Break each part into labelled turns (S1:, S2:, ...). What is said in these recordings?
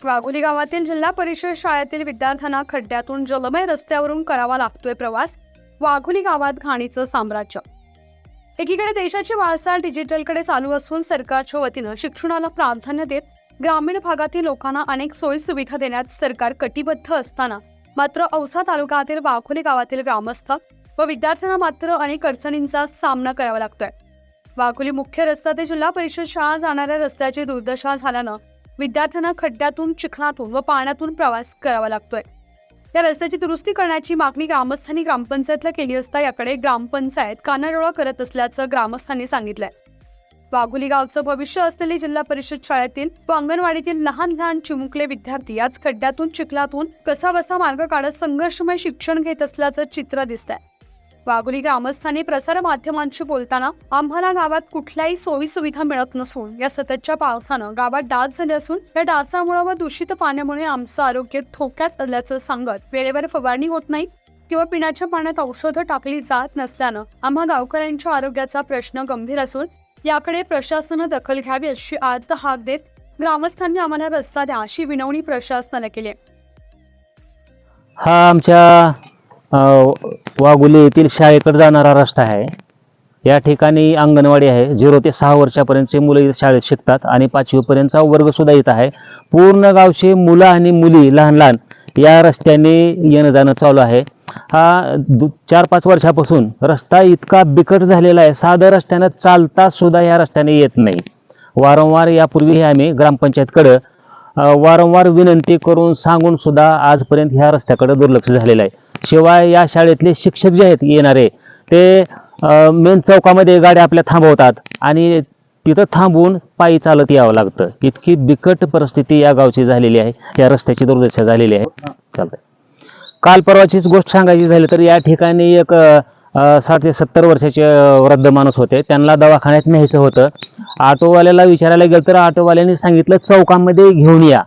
S1: वाघोली गावातील जिल्हा परिषद शाळेतील विद्यार्थ्यांना खड्ड्यातून जलमय रस्त्यावरून करावा लागतोय प्रवास. वाघोली गावात घाणीचं साम्राज्य. एकीकडे देशाची वाटचाल डिजिटलकडे चालू असून सरकारच्या वतीनं शिक्षणाला प्राधान्य देत ग्रामीण भागातील लोकांना अनेक सोयी सुविधा देण्यात सरकार कटिबद्ध असताना मात्र औसा तालुक्यातील वाघोली गावातील ग्रामस्थ व विद्यार्थ्यांना मात्र अनेक अडचणींचा सामना करावा लागतोय. वाघोली मुख्य रस्ता ते जिल्हा परिषद शाळा जाणाऱ्या रस्त्याची दुर्दशा झाल्यानं विद्यार्थ्यांना खड्ड्यातून, चिखलातून व पाण्यातून प्रवास करावा लागतोय. या रस्त्याची दुरुस्ती करण्याची मागणी ग्रामस्थांनी ग्रामपंचायतला केली असता याकडे ग्रामपंचायत कानाडोळा करत असल्याचं ग्रामस्थांनी सांगितलंय. वाघोली गावचं भविष्य असलेली जिल्हा परिषद शाळेतील व अंगणवाडीतील लहान लहान चिमुकले विद्यार्थी याच खड्ड्यातून, चिखलातून कसाबसा मार्ग काढत संघर्षमय शिक्षण घेत असल्याचं चित्र दिसतंय. वाघोली ग्रामस्थांनी प्रसार माध्यमांशी बोलताना आम्हाला गावात कुठल्याही सोयी सुविधा मिळत नसून या सततच्या पावसानं गावात डास झाले असून या डासामुळे व दूषित पाण्यामुळे आमचं आरोग्य धोक्यात आल्याचं सांगत वेळेवर फवारणी होत नाही किंवा पिण्याच्या पाण्यात औषधं टाकली जात नसल्यानं आम्हा गावकऱ्यांच्या आरोग्याचा प्रश्न गंभीर असून याकडे प्रशासनानं दखल घ्यावी अशी आर्त हाक देत ग्रामस्थांनी आम्हाला रस्ता द्या अशी विनवणी प्रशासनाला केली.
S2: हा आमच्या वाघोली येथील शाळेकडे जाणारा रस्ता आहे. या ठिकाणी अंगणवाडी आहे. 0 ते 6 वर्षापर्यंतचे मुलं शाळेत शिकतात आणि 5वी पर्यंतचा वर्ग सुद्धा इथं आहे. पूर्ण गावचे मुलं आणि मुली लहान लहान या रस्त्याने येणं जाणं चालू आहे. हा 4-5 वर्षापासून रस्ता इतका बिकट झालेला आहे, साध्या रस्त्यानं चालता सुद्धा या रस्त्याने येत नाही. वारंवार यापूर्वी आम्ही ग्रामपंचायतकडं वारंवार विनंती करून सांगून सुद्धा आजपर्यंत ह्या रस्त्याकडे दुर्लक्ष झालेलं आहे. शिवाय या शाळेतले शिक्षक जे आहेत येणारे ते मेन चौकामध्ये गाड्या आपल्या थांबवतात आणि तिथं थांबून पायी चालत यावं लागतं. इतकी बिकट परिस्थिती या गावची झालेली आहे. या रस्त्याची दुर्दशा झालेली आहे. चालतंय. काल परवाचीच गोष्ट सांगायची झाली तर या ठिकाणी एक 60 ते 70 वर्षाचे वृद्ध माणूस होते. त्यांना दवाखान्यात न्यायचं होतं. ऑटोवाल्याला विचारायला गेलं तर ऑटोवाल्याने सांगितलं चौकामध्ये घेऊन या.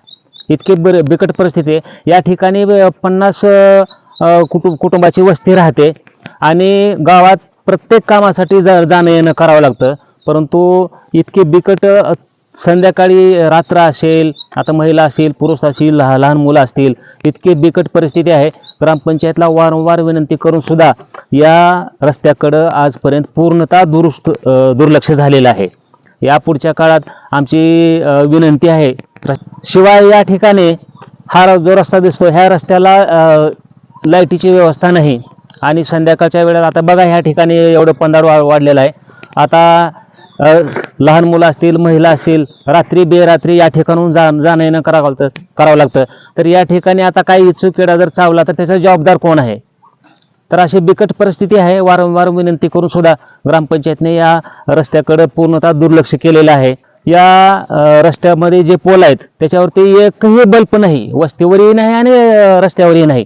S2: इतकी बिकट परिस्थिती आहे. या ठिकाणी 50 कुटुंबाची वस्ती राहते आणि गावात प्रत्येक कामासाठी जाणं येणं करावं लागतं. परंतु इतकी बिकट संध्याकाळी रात्र असेल, आता महिला असतील, पुरुष असतील, लहान मुलं असतील, इतकी बिकट परिस्थिती आहे. ग्रामपंचायतला वारंवार विनंती करून सुद्धा या रस्त्याकडं आजपर्यंत पूर्णतः दुर्लक्ष झालेलं आहे. या पुढच्या काळात आमची विनंती आहे. शिवाय या ठिकाणी हा जो रस्ता दिसतो ह्या रस्त्याला लाईटीची व्यवस्था नाही आणि संध्याकाळच्या वेळेला आता बघा ह्या ठिकाणी एवढं पंधाड वाढलेलं आहे. आता लहान मुलं असतील, महिला असतील, रात्री बेरात्री या ठिकाणून जाणं येणं करावं लागतं. तर या ठिकाणी आता काही इचुकीडा जर चावला तर त्याचा जबाबदार कोण आहे? तर अशी बिकट परिस्थिती आहे. वारंवार विनंती करून सुद्धा ग्रामपंचायतने या रस्त्याकडे पूर्णतः दुर्लक्ष केलेलं आहे. या रस्त्यामध्ये जे पोल आहेत त्याच्यावरती एकही बल्ब नाही, वस्तीवरही नाही आणि रस्त्यावरही नाही.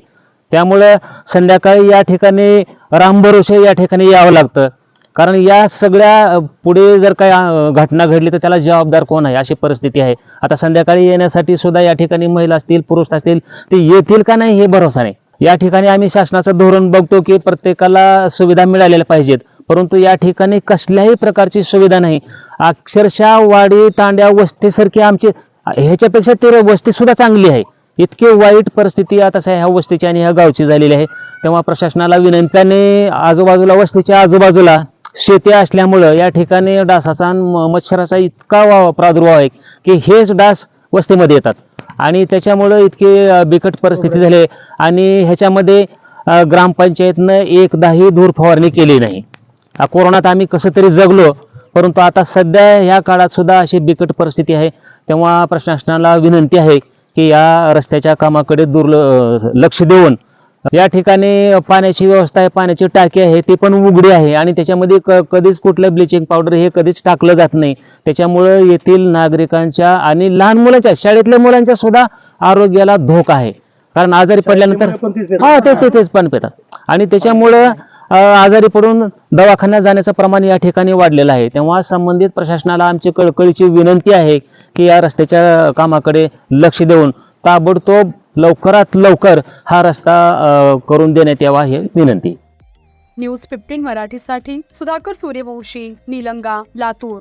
S2: त्यामुळं संध्याकाळी या ठिकाणी रामभरोसे या ठिकाणी यावं लागतं. कारण या सगळ्या पुढे जर काही घटना घडली तर त्याला जबाबदार कोण आहे अशी परिस्थिती आहे. आता संध्याकाळी येण्यासाठी सुद्धा या ठिकाणी महिला असतील, पुरुष असतील, ते येतील का नाही हे भरोसा नाही. या ठिकाणी आम्ही शासनाचं धोरण बघतो की प्रत्येकाला सुविधा मिळालेल्या पाहिजेत, परंतु या ठिकाणी कसल्याही प्रकारची सुविधा नाही. अक्षरशः वाडी तांड्या वस्तीसारखी आमची ह्याच्यापेक्षा ते वस्ती सुद्धा चांगली आहे. इतकी वाईट परिस्थिती आता ह्या वस्तीची आणि ह्या गावची झालेली आहे. तेव्हा प्रशासनाला विनंत्याने आजूबाजूला वस्तीच्या आजूबाजूला शेती असल्यामुळं या ठिकाणी डासाचा आणि मच्छराचा इतका प्रादुर्भाव आहे की हेच डास वस्तीमध्ये येतात आणि त्याच्यामुळं इतकी बिकट परिस्थिती झाली. आणि ह्याच्यामध्ये ग्रामपंचायतनं एकदाही धूर फवारणी केली नाही. कोरोनात आम्ही कसं तरी जगलो, परंतु आता सध्या ह्या काळात सुद्धा अशी बिकट परिस्थिती आहे. तेव्हा प्रशासनाला विनंती आहे की या रस्त्याच्या कामाकडे लक्ष देऊन या ठिकाणी पाण्याची व्यवस्था आहे, पाण्याची टाकी आहे, ती पण उघडी आहे आणि त्याच्यामध्ये कधीच कुठलं ब्लिचिंग पावडर हे कधीच टाकलं जात नाही. त्याच्यामुळं येथील नागरिकांच्या आणि लहान मुलांच्या, शाळेतल्या मुलांच्या सुद्धा आरोग्याला धोका आहे. कारण आजारी पडल्यानंतर तेच पाणी पितात आणि त्याच्यामुळं आजारी पडून दवाखान्यात जाण्याचं प्रमाण या ठिकाणी वाढलेलं आहे. तेव्हा संबंधित प्रशासनाला आमची कळकळीची विनंती आहे की या रस्त्याच्या कामाकडे लक्ष देऊन ताबडतोब लवकरात लवकर हा रस्ता करून देण्यात यावा ही विनंती.
S1: न्यूज 15 मराठीसाठी सुधाकर सूर्यवंशी, निलंगा, लातूर.